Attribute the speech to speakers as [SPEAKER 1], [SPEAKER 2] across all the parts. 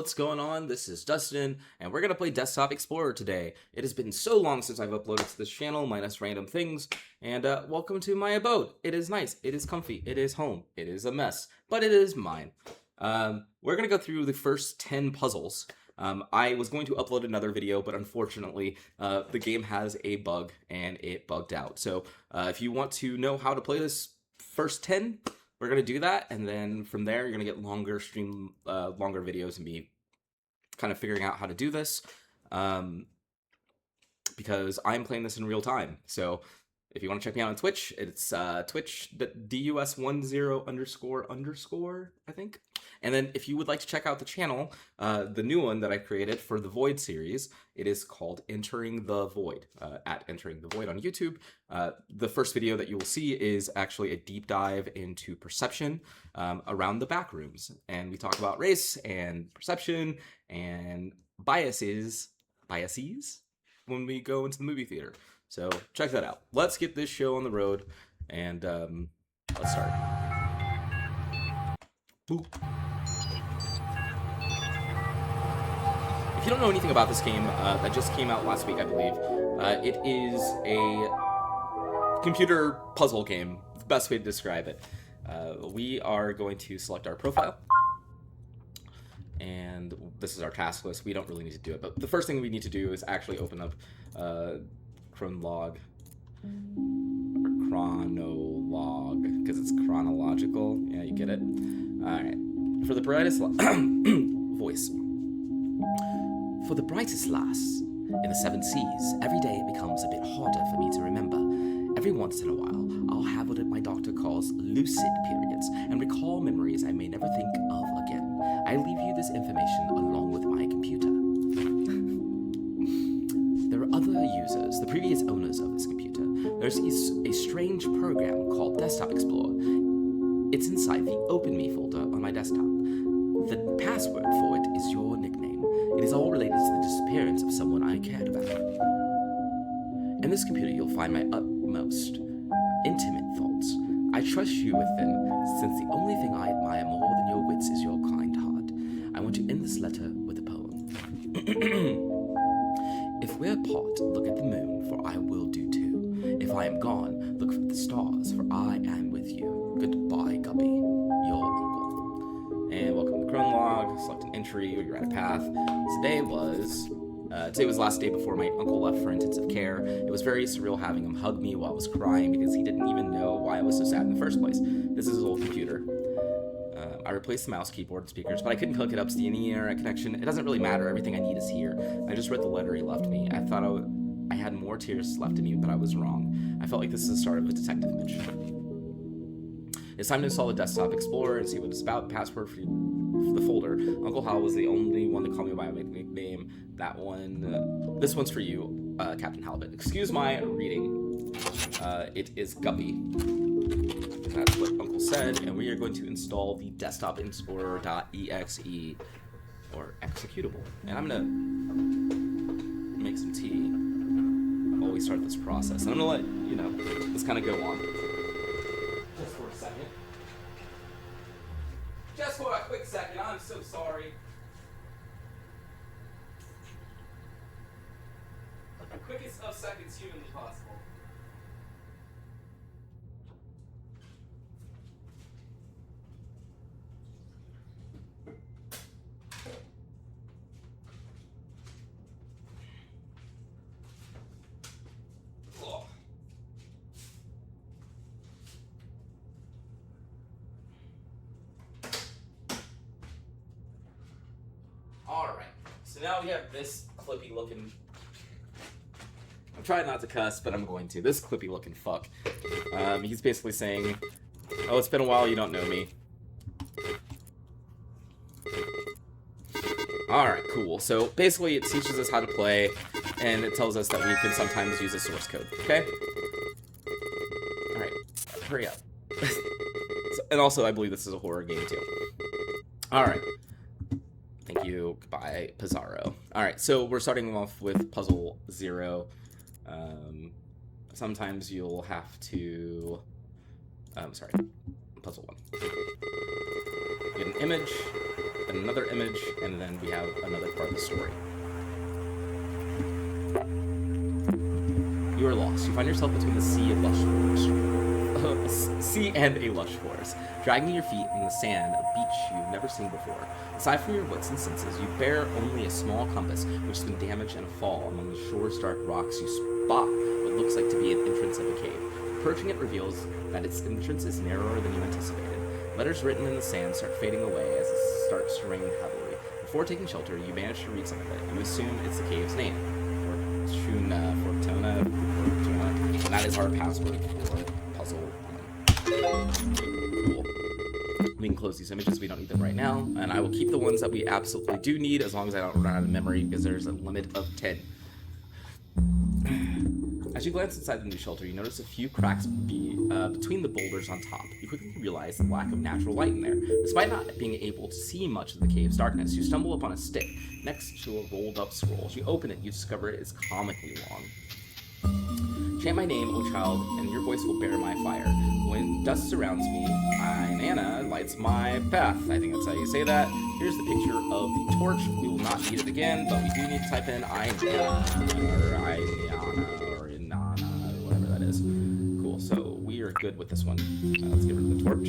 [SPEAKER 1] What's going on? This is Dustin, and we're going to play Desktop Explorer today. It has been so long since I've uploaded to this channel, minus random things, and welcome to my abode. It is nice, it is comfy, it is home, it is a mess, but it is mine. We're going to go through the first 10 puzzles. I was going to upload another video, but unfortunately, the game has a bug, and it bugged out. So if you want to know how to play this first 10, we're going to do that, and then from there, you're going to get longer videos and me kind of figuring out how to do this, because I'm playing this in real time. So if you want to check me out on Twitch, it's twitch.dus10__, I think. And then if you would like to check out the channel, the new one that I created for the Void series, it is called Entering the Void, at Entering the Void on YouTube. The first video that you will see is actually a deep dive into perception around the back rooms. And we talk about race and perception and biases when we go into the movie theater. So check that out. Let's get this show on the road, and let's start. Boop. If you don't know anything about this game, that just came out last week, I believe, it is a computer puzzle game, the best way to describe it. We are going to select our profile, and this is our task list. We don't really need to do it, but the first thing we need to do is actually open up chronologue, because it's chronological. Yeah, you get it. All right. For the brightest voice. For the brightest lass in the seven seas, every day it becomes a bit harder for me to remember. Every once in a while, I'll have what my doctor calls lucid periods and recall memories I may never think of again. I leave you this information along with my computer. There are other users, the previous owners of this computer. There's a strange program called Desktop Explorer. It's inside the Open Me folder on my desktop. The password for it is your nickname. It is all related to the disappearance of someone I cared about. In this computer, you'll find my utmost intimate thoughts. I trust you with them, since the only thing I admire more than your wits is your kind heart. I want to end this letter with a poem. If we're apart, look at the moon, for I will do too. If I am gone, look at the stars, for I am with you. Goodbye, Guppy, your uncle. And welcome to the chronologue. Select an entry, or you're at a path. Today was the last day before my uncle left for intensive care. It was very surreal having him hug me while I was crying because he didn't even know why I was so sad in the first place. This is his old computer. I replaced the mouse, keyboard, and speakers, but I couldn't hook it up to any internet connection. It doesn't really matter. Everything I need is here. I just read the letter he left me. I thought I had more tears left in me, but I was wrong. I felt like this is the start of a detective mission. It's time to install the Desktop Explorer and see what it's about. Password for the folder. Uncle Hal was the only one to call me by my nickname. That one, this one's for you, Captain Halibut. Excuse my reading. It is Guppy. That's what Uncle said, and we are going to install the Desktop Explorer.exe, or executable. And I'm gonna make some tea while we start this process. I'm gonna let, this kind of go on. Just for a second. Just for a quick second, I'm so sorry. The quickest of seconds humanly possible. Alright, so now we have this clippy looking... I'm trying not to cuss, but I'm going to. This clippy looking fuck. He's basically saying, oh, it's been a while, you don't know me. Alright, cool. So basically it teaches us how to play, and it tells us that we can sometimes use a source code, okay? Alright, hurry up. And also, I believe this is a horror game too. Alright. Thank you. Goodbye, Pizarro. Alright, so we're starting off with puzzle 0. Sometimes you'll have to... puzzle 1. Get an image. another image, and then we have another part of the story. You are lost. You find yourself between the sea and a lush forest, dragging your feet in the sand, a beach you've never seen before. Aside from your wits and senses, you bear only a small compass, which has been damaged in a fall. Among the shore's dark rocks, you spot what looks like to be an entrance of a cave. Approaching it reveals that its entrance is narrower than you anticipated. Letters written in the sand start fading away as it starts to rain heavily. Before taking shelter, you manage to read some of it. You assume it's the cave's name. Fortuna, and that is our password for puzzle 1. Cool. We can close these images, we don't need them right now, and I will keep the ones that we absolutely do need as long as I don't run out of memory, because there's a limit of 10. As you glance inside the new shelter, you notice a few cracks between the boulders on top. You quickly realize the lack of natural light in there. Despite not being able to see much of the cave's darkness, you stumble upon a stick next to a rolled-up scroll. As you open it, you discover it is comically long. Chant my name, O child, and your voice will bear my fire. When dust surrounds me, Inanna lights my path. I think that's how you say that. Here's the picture of the torch. We will not need it again, but we do need to type in Inanna, whatever that is. Cool, so we are good with this one. Let's get rid of the torch.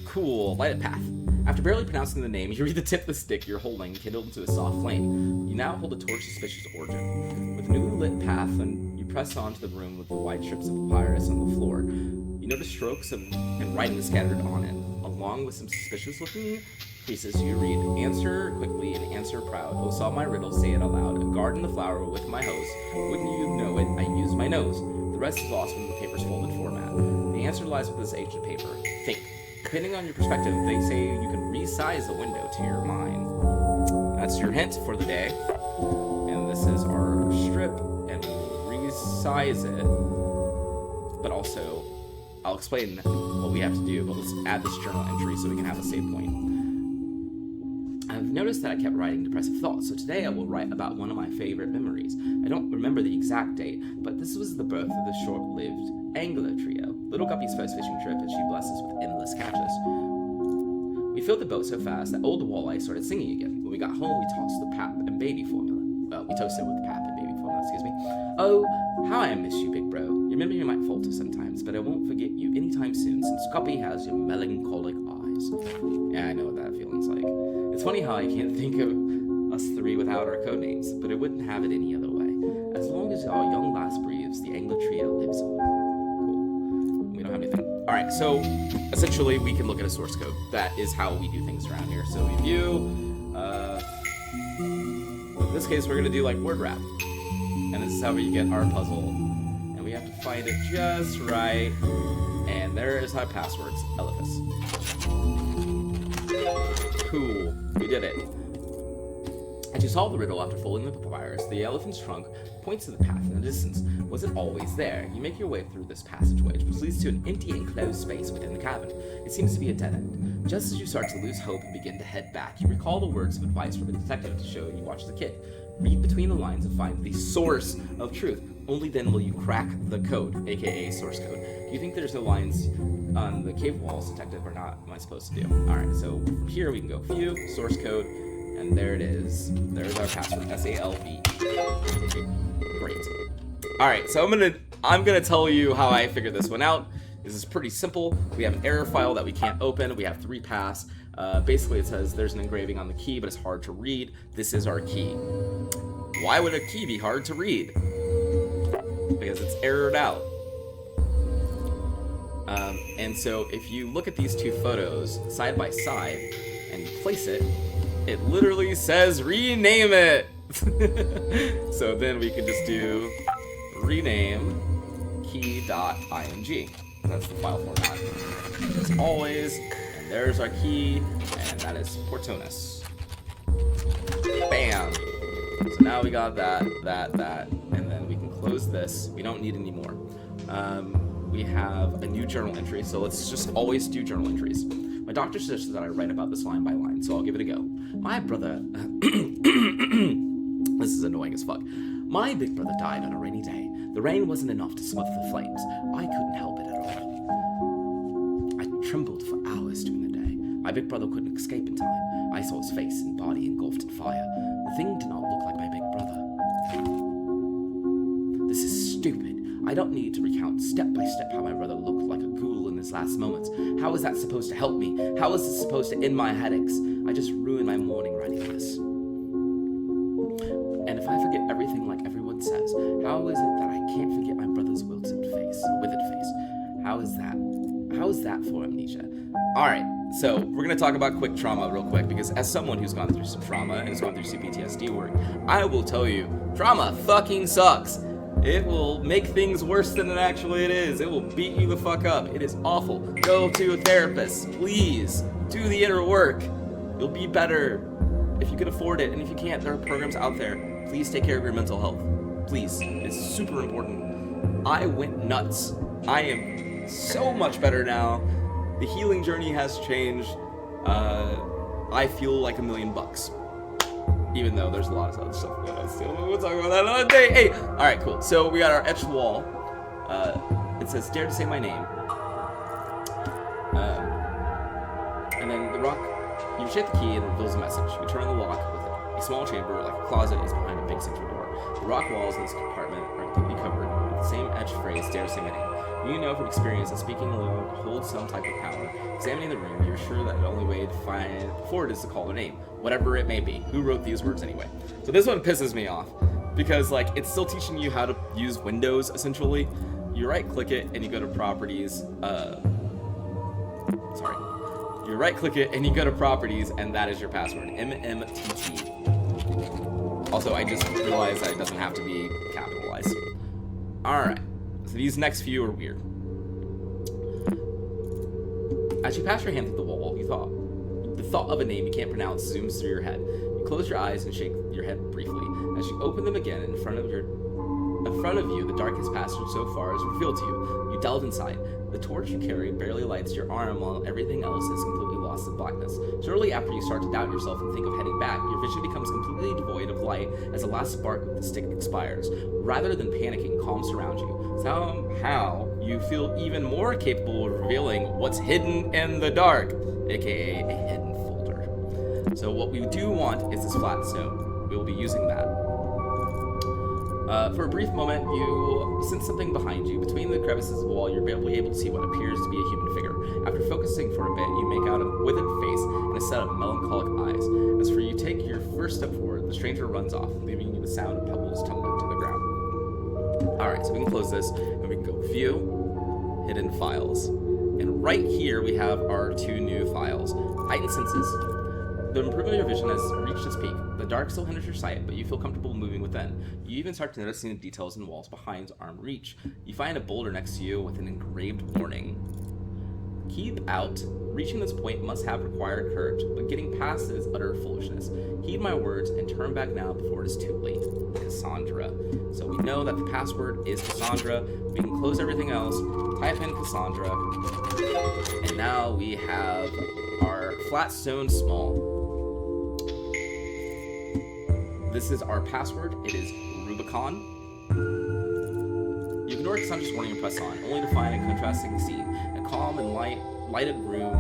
[SPEAKER 1] Cool, light a path. After barely pronouncing the name, you read the tip of the stick you're holding kindled into a soft flame. You now hold a torch of suspicious origin. With a newly lit path, and you press on to the room with the white strips of papyrus on the floor. You notice strokes and writing scattered on it. Along with some suspicious-looking creases, you read, answer quickly and answer proud. Oh, solve my riddle, say it aloud. Garden the flower with my hose. Wouldn't you know it, I use my nose. The rest is lost in the paper's folded format. The answer lies with this ancient paper. Think. Depending on your perspective, they say you can resize the window to your mind. That's your hint for the day. And this is our strip, and we'll resize it. But also, I'll explain what we have to do, but let's add this journal entry so we can have a save point. I've noticed that I kept writing depressive thoughts, so today I will write about one of my favorite memories. I don't remember the exact date, but this was the birth of the short-lived Angler trio. Little Guppy's first fishing trip, and she blessed us with endless catches. We filled the boat so fast that old Walleye started singing again. When we got home, we tossed the pap and baby formula. We toasted with the pap and baby formula, excuse me. Oh, how I miss you, big bro. Your memory might falter sometimes, but I won't forget you anytime soon, since Guppy has your melancholic eyes. Yeah, I know what that feeling's like. It's funny how I can't think of us three without our codenames, but I wouldn't have it any other way. As long as our young lass breathes, the Angler trio lives on. Cool. We don't have anything. Alright, so essentially we can look at a source code. That is how we do things around here. So we view, in this case we're going to do like word wrap. And this is how we get our puzzle. And we have to find it just right. And there is our passwords, Elephas. Cool, we did it. As you solve the riddle after folding the papyrus, the elephant's trunk points to the path in the distance. Was it always there? You make your way through this passageway, which leads to an empty enclosed space within the cavern. It seems to be a dead end. Just as you start to lose hope and begin to head back, you recall the words of advice from a detective to show you watch the kid. Read between the lines and find the source of truth. Only then will you crack the code, aka source code. Do you think there's no lines on the cave walls, detective, or not? Am I supposed to do? Alright, so from here we can go view, source code, and there it is. There's our password, SALV. Great. Alright, so I'm gonna tell you how I figured this one out. This is pretty simple. We have an error file that we can't open. We have 3 paths. Basically it says there's an engraving on the key, but it's hard to read. This is our key. Why would a key be hard to read? Because it's errored out. And so if you look at these 2 photos side by side and you place it, it literally says rename it. So then we can just do rename key.img. That's the file format. As always, and there's our key, and that is Portunus. Bam! So now we got that, and then we can close this. We don't need any more. We have a new journal entry, so let's just always do journal entries. My doctor suggested that I write about this line by line, so I'll give it a go. My brother... This is annoying as fuck. My big brother died on a rainy day. The rain wasn't enough to smother the flames. I couldn't help it at all. I trembled for hours during the day. My big brother couldn't escape in time. I saw his face and body engulfed in fire. The thing did not look like my big brother. This is stupid. I don't need to recount step by step how my brother looked like a ghoul in his last moments. How is that supposed to help me? How is this supposed to end my headaches? I just ruined my morning writing this. And if I forget everything like everyone says, how is it that I can't forget my brother's withered face? How is that? How is that for amnesia? Alright, so we're going to talk about quick trauma real quick, because as someone who's gone through some trauma and has gone through some PTSD work, I will tell you, trauma fucking sucks. It will make things worse than it actually is. It will beat you the fuck up. It is awful. Go to a therapist, please. Do the inner work. You'll be better if you can afford it, and if you can't, there are programs out there. Please take care of your mental health. Please. It's super important. I went nuts. I am so much better now. The healing journey has changed. I feel like $1 million. Even though there's a lot of other stuff going on still. We'll talk about that another day. Hey! Alright, cool. So we got our etched wall. It says, dare to say my name. And then the rock, you shake the key and it reveals a message. You turn the lock with it. A small chamber, like a closet, is behind a big central door. The rock walls in this compartment are completely covered with the same etched phrase, dare to say my name. You know from experience that speaking alone holds some type of power. Examining the room, you're sure that the only way to find forward is to call their name, whatever it may be. Who wrote these words anyway? So this one pisses me off, because like it's still teaching you how to use Windows, essentially. You right-click it and you go to properties. You right-click it and you go to properties, and that is your password. MMTT. Also, I just realized that it doesn't have to be capitalized. Alright. So these next few are weird. As you pass your hand through the wall, the thought of a name you can't pronounce zooms through your head. You close your eyes and shake your head briefly. As you open them again, in front of you, the darkest passage so far is revealed to you. You delve inside. The torch you carry barely lights your arm, while everything else is completely lost in blackness. Shortly after you start to doubt yourself and think of heading back, your vision becomes completely devoid of light as the last spark of the stick expires. Rather than panicking, calm surrounds you. Somehow, you feel even more capable of revealing what's hidden in the dark, aka a hidden folder. So what we do want is this flat stone. We will be using that. For a brief moment, you sense something behind you. Between the crevices of the wall, you're barely able to see what appears to be a human figure. After focusing for a bit, you make out a withered face and a set of melancholic eyes. As for you take your first step forward, the stranger runs off, leaving you the sound of pebbles tumbling to the ground. Alright, so we can close this, and we can go View, Hidden Files. And right here, we have our two new files. Heightened Senses. The improvement of your vision has reached its peak. The dark still hinders your sight, but you feel comfortable moving within. You even start to noticing the details in walls behind arm reach. You find a boulder next to you with an engraved warning. Keep out. Reaching this point must have required courage, but getting past it is utter foolishness. Heed my words and turn back now before it is too late. Cassandra. So we know that the password is Cassandra. We can close everything else, type in Cassandra, and now we have our flat stone small. This is our password. It is Rubicon. You ignore Cassandra's warning and press on, only to find a contrasting scene. A calm and lighted room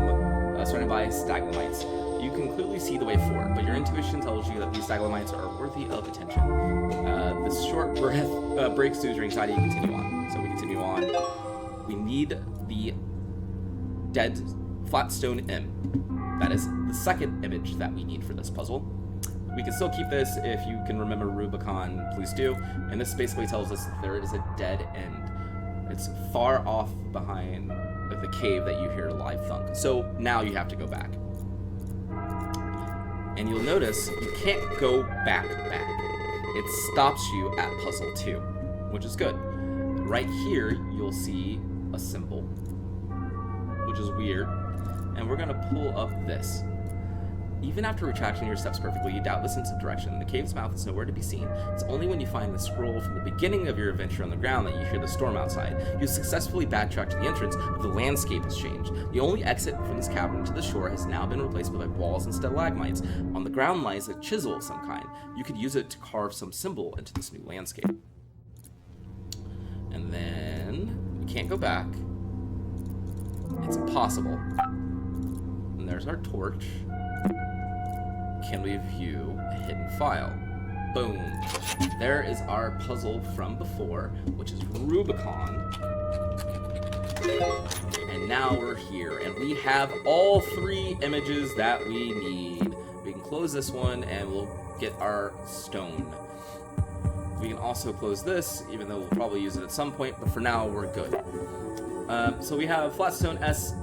[SPEAKER 1] surrounded by stalagmites. You can clearly see the way forward, but your intuition tells you that these stalagmites are worthy of attention. This short breath breaks through your anxiety and continue on. So we continue on. We need the dead flat stone M. That is the second image that we need for this puzzle. We can still keep this if you can remember Rubicon, please do. And this basically tells us that there is a dead end. It's far off behind the cave that you hear a live thunk. So now you have to go back. And you'll notice you can't go back. It stops you at puzzle 2, which is good. Right here, you'll see a symbol, which is weird. And we're gonna pull up this. Even after retracting your steps perfectly, you doubt the sense of direction. The cave's mouth is nowhere to be seen. It's only when you find the scroll from the beginning of your adventure on the ground that you hear the storm outside. You successfully backtrack to the entrance, but the landscape has changed. The only exit from this cavern to the shore has now been replaced by walls and stalagmites. On the ground lies a chisel of some kind. You could use it to carve some symbol into this new landscape. And then we can't go back. It's impossible. And there's our torch. can we view a hidden file? Boom. There is our puzzle from before, which is Rubicon. And now we're here, and we have all 3 images that we need. We can close this one, and we'll get our stone. We can also close this, even though we'll probably use it at some point, but for now, we're good. So we have flat stone S,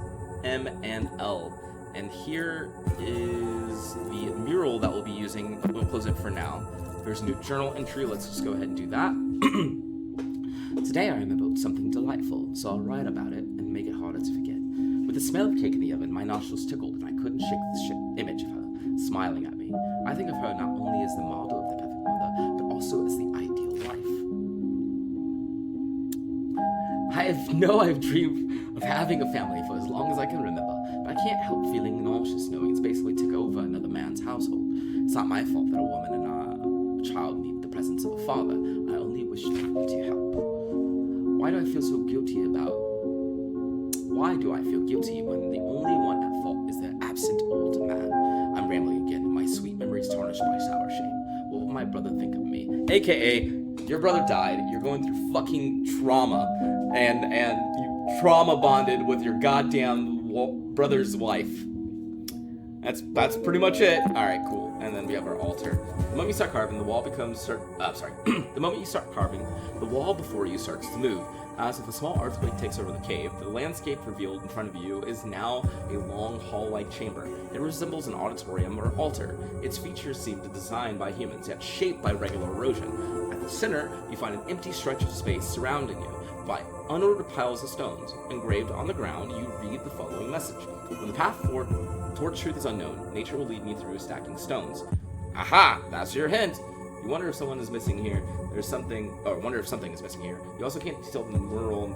[SPEAKER 1] M, and L. And here is the mural that we'll be using. We'll close it for now. There's a new journal entry. Let's just go ahead and do that. Today I remembered something delightful, so I'll write about it and make it harder to forget. With the smell of cake in the oven, my nostrils tickled, and I couldn't shake the image of her, smiling at me. I think of her not only as the model of the perfect mother, but also as the ideal wife. I've dreamed of having a family for as long as I can remember, but I can't help feeling nauseous knowing it's basically took over another man's household. It's not my fault that a woman and a child need the presence of a father. I only wish to help. Why do I feel guilty when the only one at fault is the absent old man? I'm rambling again, and my sweet memories tarnished by sour shame. What will my brother think of me? AKA, your brother died, you're going through fucking trauma, and you trauma bonded with your goddamn brother's wife. That's pretty much it. Alright, cool. And then we have our altar. The moment you start carving, the wall becomes... the moment you start carving, the wall before you starts to move. As if a small earthquake takes over the cave, the landscape revealed in front of you is now a long hall-like chamber. It resembles an auditorium or altar. Its features seem designed by humans, yet shaped by regular erosion. At the center, you find an empty stretch of space surrounding you by unordered piles of stones. Engraved on the ground, you read the following message. When the path toward truth is unknown, nature will lead me through stacking stones. Aha! That's your hint! You wonder if someone is missing here. Wonder if something is missing here. You also can't tell the mural.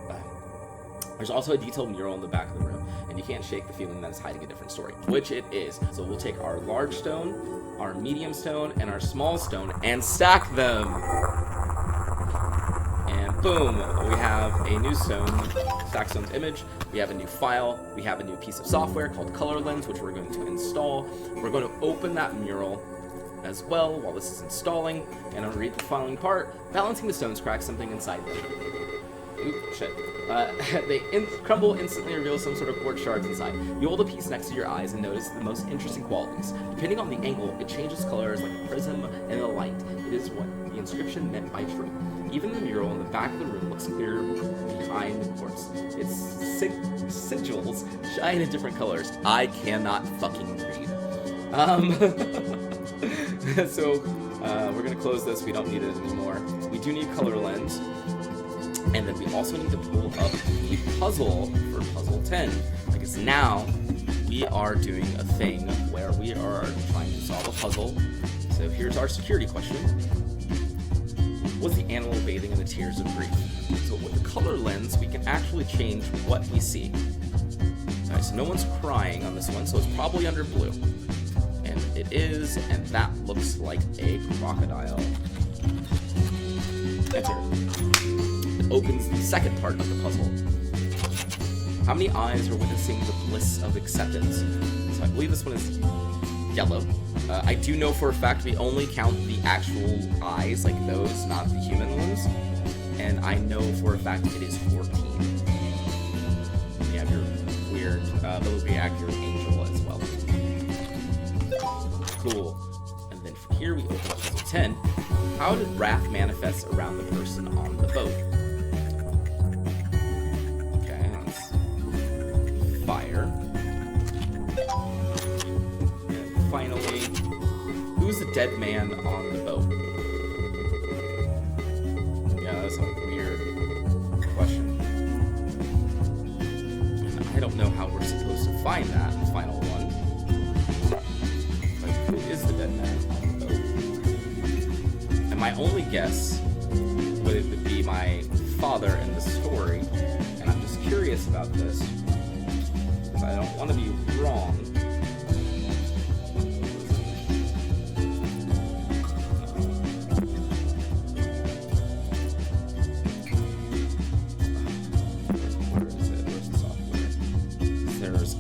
[SPEAKER 1] There's also a detailed mural in the back of the room, and you can't shake the feeling that it's hiding a different story, which it is. So we'll take our large stone, our medium stone, and our small stone, and stack them. And boom, we have a new stone, stack stone's image. We have a new file. We have a new piece of software called Color Lens, which we're going to install. We're going to open that mural as well while this is installing, and I'll read the following part. Balancing the stones cracks something inside them. Oop, shit. They crumble, instantly reveal some sort of quartz shards inside. You hold a piece next to your eyes and notice the most interesting qualities. Depending on the angle, it changes colors like a prism in the light. It is what the inscription meant by truth. Even the mural in the back of the room looks clear behind the quartz. Its sigils shine in different colors. I cannot fucking read. So, we're gonna close this. We don't need it anymore. We do need Color Lens. And then we also need to pull up the puzzle for puzzle 10. Because now we are doing a thing where we are trying to solve a puzzle. So here's our security question. Was the animal bathing in the tears of grief? So with the Color Lens, we can actually change what we see. Alright, so no one's crying on this one, so it's probably under blue. And it is, and that looks like a crocodile. Enter. It opens the second part of the puzzle. How many eyes are witnessing the bliss of acceptance? So I believe this one is yellow. I do know for a fact we only count the actual eyes, like those, not the human ones. And I know for a fact it is 14. You have your weird, accurate angel as well. Cool. And then from here we open up puzzle 10. How did wrath manifest around the person on the boat? Okay, that's fire. And finally, who's the dead man on the boat? Yeah, that's a weird question. And I don't know how we're supposed to find that final one. Like, who is the dead man on the boat? And my only guess would be my father in the story. And I'm just curious about this, because I don't want to be wrong.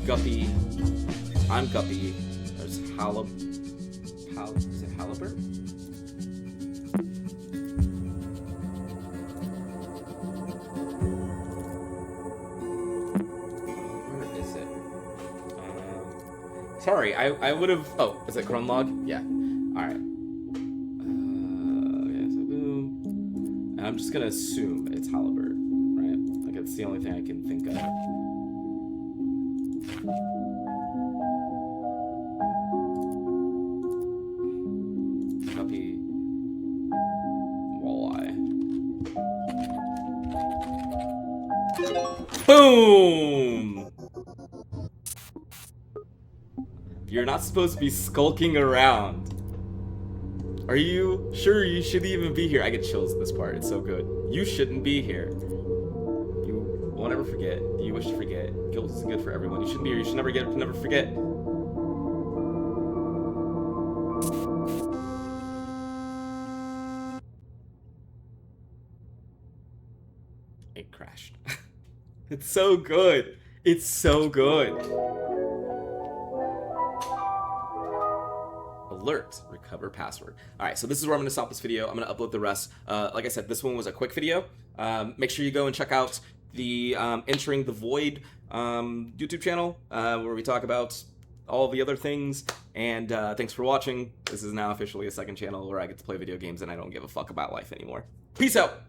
[SPEAKER 1] Guppy. I'm Guppy. There's sorry. I would have. Oh, is it Chrome log? Yeah. All right. Okay, so boom. And I'm just gonna assume it's halberd, right? Like it's the only thing I can think of. Copy. Walleye. Boom! You're not supposed to be skulking around. Are you sure you shouldn't even be here? I get chills at this part. It's so good. You shouldn't be here. You won't ever forget. You wish to forget. Guilt is good for everyone. You shouldn't be here. You should never forget. It crashed. It's so good. It's so good. Alert, recover password. All right, so this is where I'm going to stop this video. I'm going to upload the rest. Like I said, this one was a quick video. Make sure you go and check out the Entering the Void YouTube channel where we talk about all the other things. And thanks for watching. This is now officially a second channel where I get to play video games and I don't give a fuck about life anymore. Peace out.